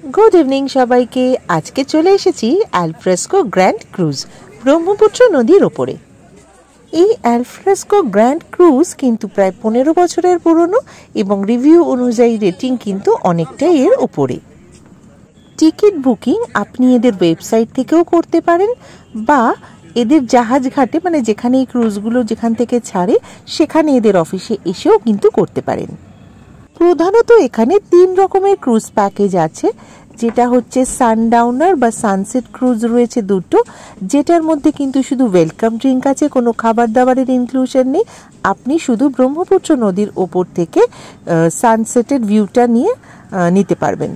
Good evening सबाइके आज के चले एसेছি अल्फ्रेस्को ग्रैंड क्रूज ब्रह्मपुत्र नदीर ओपरे। এই अल्फ्रेस्को ग्रैंड क्रूज किन्तु प्राय 15 বছরের পুরনো এবং রিভিউ অনুযায়ী রেটিং কিন্তু অনেকটাই এর উপরে। টিকিট বুকিং আপনি এদের ওয়েবসাইট থেকেও করতে পারেন বা এদের জাহাজ ঘাটে মানে যেখানে এই ক্রুজগুলো যেখান থেকে ছাড়ে সেখানে এদের অফিসে এসেও কিন্তু করতে পারেন। প্রধানত এখানে 3 রকমের ক্রুজ প্যাকেজ আছে, যেটা হচ্ছে সানডাউনার বা সানসেট ক্রুজ রয়েছে দুটো, যেটার মধ্যে কিন্তু শুধু ওয়েলকাম ড্রিঙ্ক আছে, কোনো খাবার দাবারের ইনক্লুশন নেই। আপনি শুধু ব্রহ্মপুত্র নদীর ওপর থেকে সানসেটের ভিউটা নিয়ে নিতে পারবেন।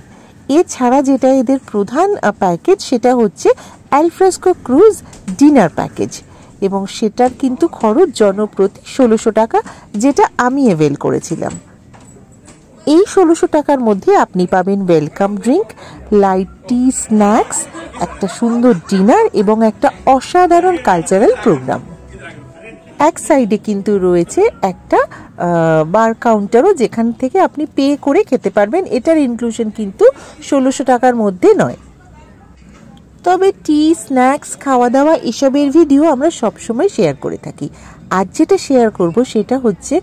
এছাড়া যেটা এদের প্রধান প্যাকেজ সেটা হচ্ছে অ্যালফ্রেস্কো ক্রুজ ডিনার প্যাকেজ এবং সেটার কিন্তু খরচ জনপ্রতি 1600 টাকা, যেটা আমি অ্যাভেল করেছিলাম। এই 1600 টাকার মধ্যে আপনি পাবেন welcome drink, light tea, snacks, একটা সুন্দর ডিনার এবং একটা অসাধারণ কালচারাল প্রোগ্রাম। এক সাইডে কিন্তু রয়েছে একটা বার কাউন্টারও, যেখান থেকে আপনি পে করে খেতে পারবেন। এটার ইনক্লুশন কিন্তু 1600 টাকার মধ্যে নয়। তবে টি, স্ন্যাক্স, খাওয়া দাওয়া এসবের ভিডিও আমরা সবসময় শেয়ার করে থাকি। আজ যেটা শেয়ার করব সেটা হচ্ছে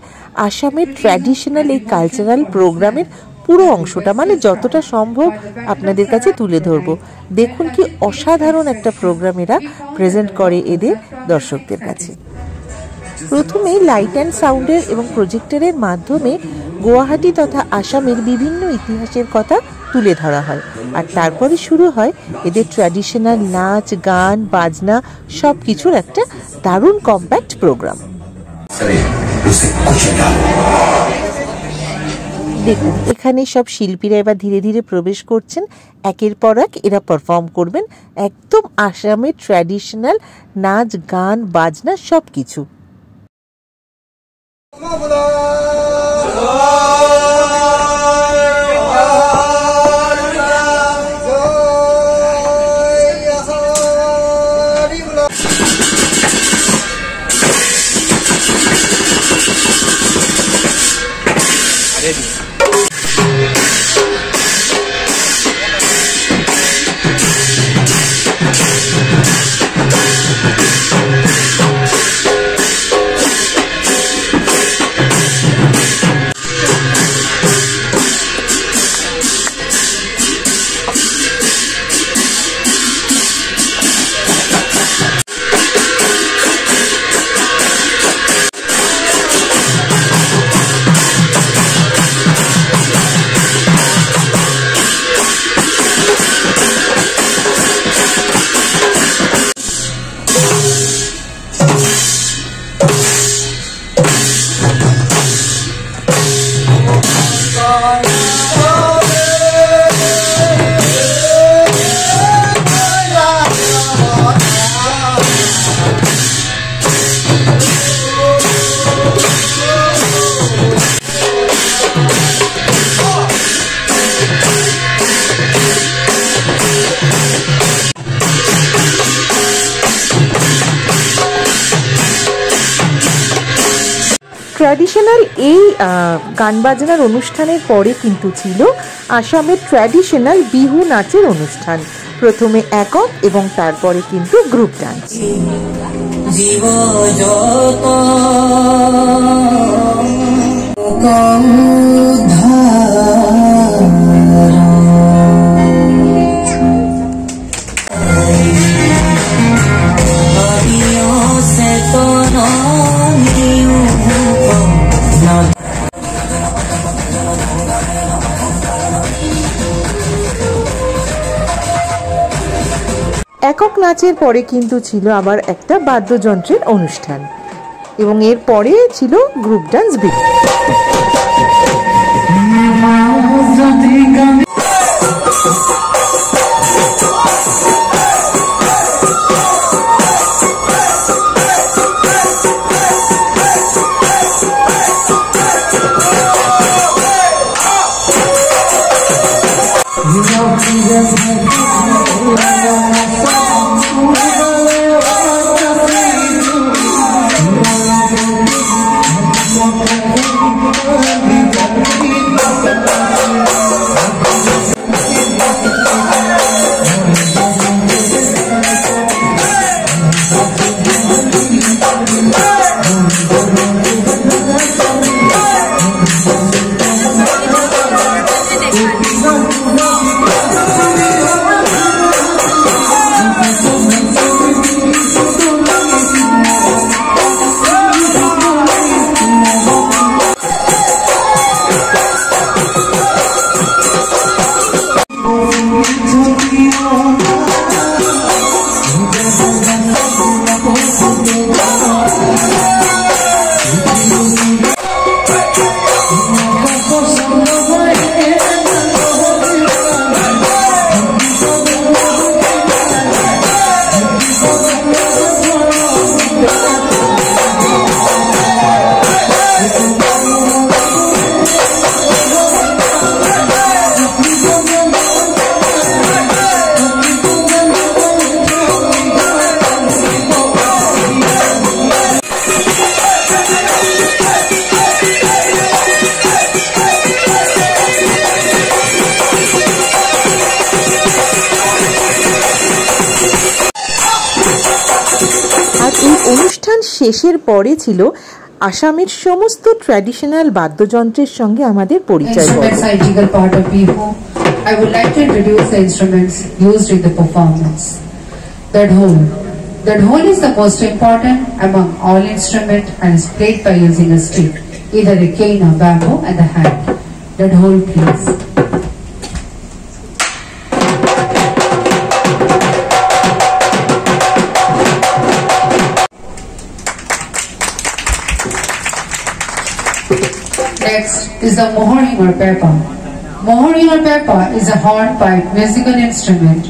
আসামের ট্র্যাডিশনাল এই কালচারাল প্রোগ্রামের পুরো অংশটা, মানে যতটা সম্ভব আপনাদের কাছে তুলে ধরবো। দেখুন কি অসাধারণ একটা প্রোগ্রাম এরা প্রেজেন্ট করে এদের দর্শকদের কাছে। প্রথমে লাইট অ্যান্ড সাউন্ডের এবং প্রজেক্টরের মাধ্যমে গুয়াহাটি তথা আসামের বিভিন্ন ইতিহাসের কথা তুলে ধরা হয়, আর তারপরে শুরু হয় এদের ট্র্যাডিশনাল নাচ, গান, বাজনা সব কিছুর একটা দারুণ কম্প্যাক্ট প্রোগ্রাম। দেখুন এখানে সব শিল্পীরা এবার ধীরে ধীরে প্রবেশ করছেন, একের পর এক এরা পারফর্ম করবেন একদম আসামের ট্র্যাডিশনাল নাচ, গান, বাজনা সব কিছু। ট্র্যাডিশনাল এই গান বাজনার অনুষ্ঠানের পরে কিন্তু ছিল আসামের ট্র্যাডিশনাল বিহু নাচের অনুষ্ঠান। প্রথমে একক এবং তারপরে কিন্তু গ্রুপ ডান্স। একক নাচের পরে কিন্তু ছিল আবার একটা বাদ্যযন্ত্রের অনুষ্ঠান এবং এর পরে ছিল গ্রুপ ডান্স বিহু। শেষের পরে ছিল আসামের সমস্ত ট্র্যাডিশনাল বাদ্যযন্ত্রের সঙ্গে আমাদের পরিচয়। I would like to introduce the instruments used in the performance. The dhol. The dhol is the most important among all instruments and is played by using a stick, either a cane or bamboo, and the hand. The dhol, please. Next is the mohori or pepa. Mohori or pepa is a hornpipe musical instrument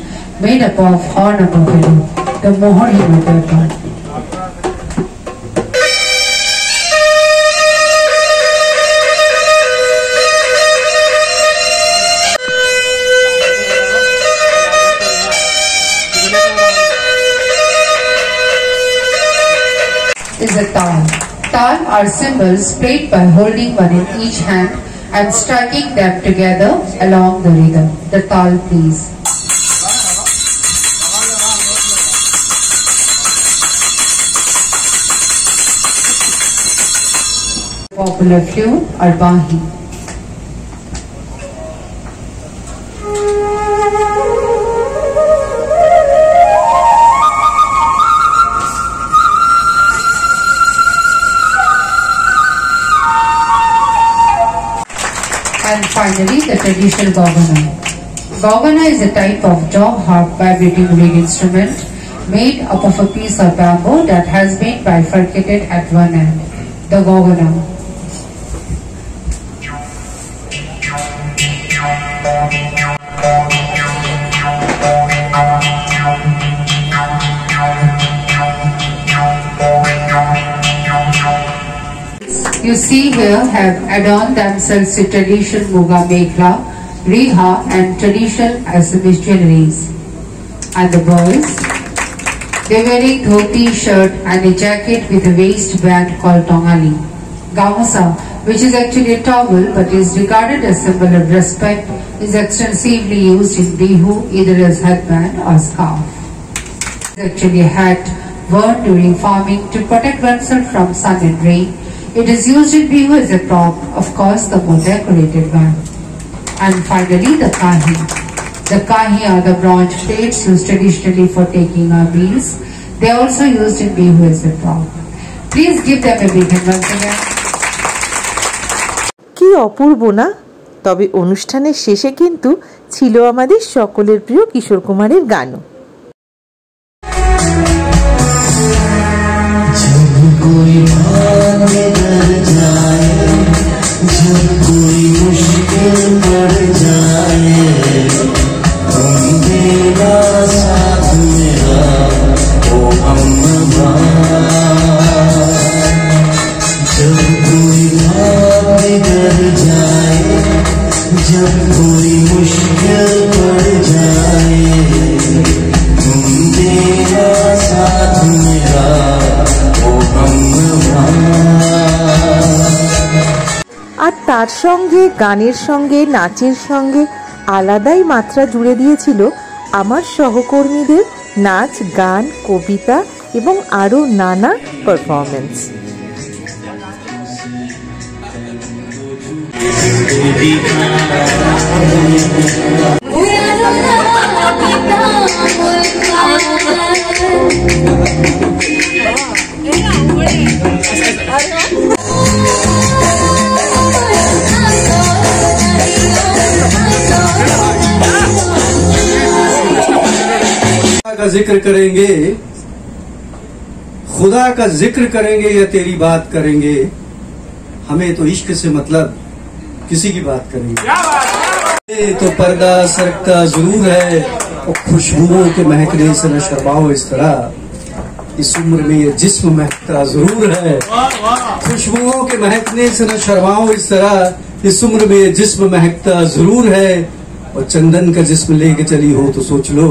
made up of horn of buffalo. The mohori or pepa. Is a tal. Tal are cymbals played by holding one in each hand and striking them together along the rhythm. The tal, please. Popular flute or bahi. And finally, the traditional gogana. Gogana is a type of dog harp vibrating reed instrument made up of a piece of bamboo that has been bifurcated at one end. The gogana. You see here have adorned themselves with traditional Muga Mekhla, Riha and traditional Assamese jewelries. And the boys, they are wearing dhoti, shirt and a jacket with a waistband called tongali. Gamusa, which is actually a towel but is regarded as a symbol of respect, is extensively used in Bihu either as headband or scarf. It is actually a hat worn during farming to protect oneself from sun and rain. It is used in Bihu as a prop, of course the more decorated one. And finally the kahi. The kahi are the bronze plates used traditionally for taking our meals. They are also used in Bihu as a prop. Please give them a big hand once again. কি অপূর্ব না? তবে অনুষ্ঠানের শেষে কিন্তু ছিল আমাদের সকলের প্রিয় কিশোর কুমারের গানও। আর তার সঙ্গে গানের সঙ্গে নাচের সঙ্গে আলাদাই মাত্রা জুড়ে দিয়েছিল আমার সহকর্মীদের নাচ, গান, কবিতা এবং আরও নানা পারফরমেন্স। का जिक्र करेंगे, खुदा का जिक्र करेंगे या तेरी बात करेंगे, हमें तो इश्क से मतलब किसी की बात करेंगे। तो पर्दा सरकता जरूर है और खुशबुओं के महकने से न शर्माओ इस तरह, इस उम्र में ये जिस्म महकता जरूर है। खुशबुओं के महकने से न शर्माओ इस तरह, इस उम्र में ये जिस्म महकता जरूर है। और चंदन का जिस्म लेके चली हो तो सोच लो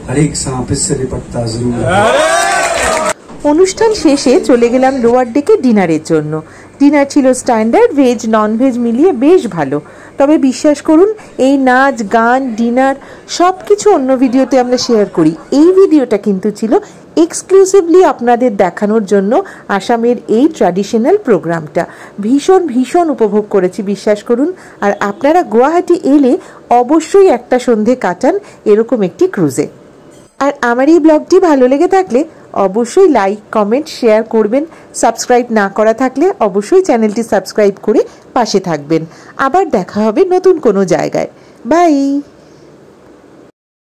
हर एक सांप इससे निपटता जरूर है। অনুষ্ঠান শেষে চলে গেলাম লোয়ার ডেকে ডিনারের জন্য। ডিনার ছিল স্ট্যান্ডার্ড, ভেজ নন ভেজ মিলিয়ে বেশ ভালো। তবে বিশ্বাস করুন, এই নাচ গান ডিনার সব কিছু অন্য ভিডিওতে আমরা শেয়ার করি, এই ভিডিওটা কিন্তু ছিল এক্সক্লুসিভলি আপনাদের দেখানোর জন্য আসামের এই ট্র্যাডিশনাল প্রোগ্রামটা। ভীষণ ভীষণ উপভোগ করেছি বিশ্বাস করুন। আর আপনারা গুয়াহাটি এলে অবশ্যই একটা সন্ধে কাটান এরকম একটি ক্রুজে। আর আমার এই ব্লগটি ভালো লেগে থাকলে অবশ্যই লাইক কমেন্ট শেয়ার করবেন। সাবস্ক্রাইব না করা থাকলে অবশ্যই চ্যানেলটি সাবস্ক্রাইব করে পাশে থাকবেন। আবার দেখা হবে নতুন কোনো জায়গায়। বাই।